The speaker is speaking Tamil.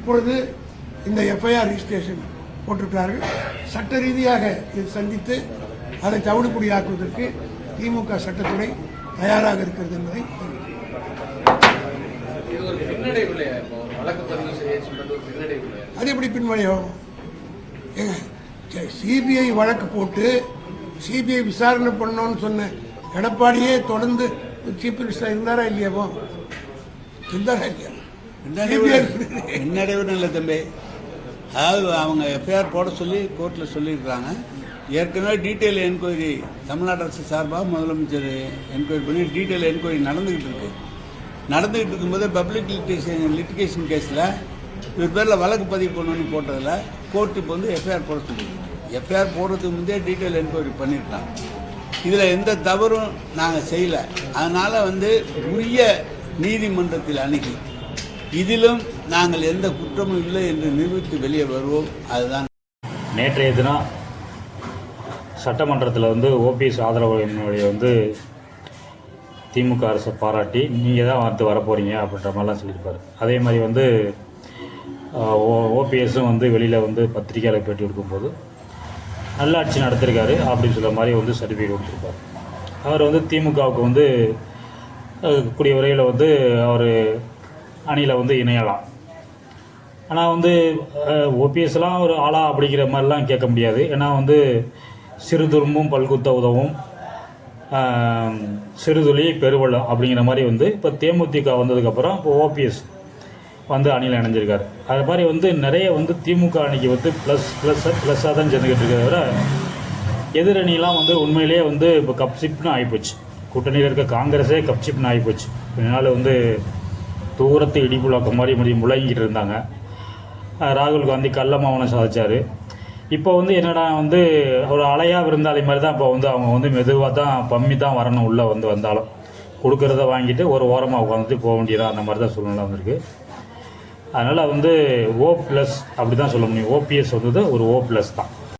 இப்பொழுது இந்த எஃப்ஐஆர் ரிஜிஸ்ட்ரேஷன் போட்டிருக்கிறார்கள். சட்ட ரீதியாக இது சந்தித்து அதை தவிடுபடியாக்குவதற்கு திமுக சட்டத்துறை தயாராக இருக்கிறது என்பதை அது எப்படி பின்வழியாகும்? சிபிஐ வழக்கு போட்டு சிபிஐ விசாரணை பண்ணோன்னு சொன்ன எடப்பாடியே தொடர்ந்து சீஃப் மினிஸ்டர் இருந்தாரா இல்லையாவோ? இருந்தாரா இல்லையா? பின்னடைவுன்னு இல்லை தம்பி. அதாவது அவங்க எஃப்ஐஆர் போட சொல்லி கோர்ட்டில் சொல்லியிருக்கிறாங்க. ஏற்கனவே டீட்டெயில் என்கொயரி தமிழ்நாடு அரசு சார்பாக முதலமைச்சர் என்கொயரி பண்ணி டீட்டெயில் என்கொயரி நடந்துகிட்டு இருக்கும்போது பப்ளிக் லிட்டிகேஷன் கேஸில் இவர் பேரில் வழக்கு பதிவு பண்ணணும்னு போட்டதில் கோர்ட்டு இப்போ வந்து எஃப்ஐஆர் போட சொல்லி எஃப்ஐஆர் போடுறதுக்கு முந்தைய டீட்டெயில் என்கொயரி பண்ணியிருக்காங்க. இதில் எந்த தவறும் நாங்கள் செய்யலை. அதனால் வந்து உரிய நீதிமன்றத்தில் அணுகி இதிலும் நாங்கள் எந்த குற்றமும் இல்லை என்று நிரூபித்து வெளியே வருவோம். அதுதான். நேற்றைய தினம் சட்டமன்றத்தில் வந்து ஓபிஎஸ் ஆதரவு வந்து திமுக அரசை பாராட்டி நீங்கள் தான் வந்து வரப்போகிறீங்க அப்படின்ற மாதிரிலாம் சொல்லியிருப்பார். அதே மாதிரி வந்து ஓபிஎஸும் வந்து வெளியில் வந்து பத்திரிகையாளர் பேட்டி கொடுக்கும்போது நல்லாட்சி நடத்திருக்காரு அப்படின்னு சொல்கிற மாதிரி வந்து சர்டிஃபிகேட் கொடுத்துருப்பார். அவர் வந்து திமுகவுக்கு வந்து கூடிய விரைவில் வந்து அவர் அணியில் வந்து இணையலாம். ஆனால் வந்து ஓபிஎஸ்லாம் ஒரு ஆளா அப்படிங்கிற மாதிரிலாம் கேட்க முடியாது. ஏன்னா வந்து சிறு துரும்பும் பல்குத்த உதவும் சிறுதுளி பெருவெள்ளம் அப்படிங்கிற மாதிரி வந்து இப்போ தேமுதிக வந்ததுக்கப்புறம் இப்போ ஓபிஎஸ் வந்து அணியில் இணைஞ்சிருக்காரு. அது மாதிரி வந்து நிறைய வந்து திமுக அணிக்கு வந்து ப்ளஸ்ஸாக தான் சேர்ந்துக்கிட்டு இருக்கிறத விட எதிரணிலாம் வந்து உண்மையிலேயே வந்து இப்போ கப்சிப்னு ஆகிப்போச்சு. கூட்டணியில் இருக்க காங்கிரஸே கப்சிப்னு ஆகிப்போச்சு. இதனால் வந்து தூரத்து இடிப்புழக்கம் மாதிரி முழங்கிட்டு இருந்தாங்க. ராகுல் காந்தி கள்ள மௌனம் சாதிச்சார். இப்போ வந்து என்னடா வந்து ஒரு அலையாக விருந்தாளி மாதிரி தான் இப்போ வந்து அவங்க வந்து மெதுவாக தான் பம்மி தான் வரணும். உள்ளே வந்து வந்தாலும் கொடுக்குறத வாங்கிட்டு ஒரு ஓரமாக உட்காந்துட்டு போக வேண்டியதாக அந்த மாதிரி தான் சூழ்நிலை வந்திருக்கு. அதனால் வந்து O+ அப்படி தான் சொல்ல முடியும். ஓபிஎஸ் வந்தது ஒரு O+ தான்.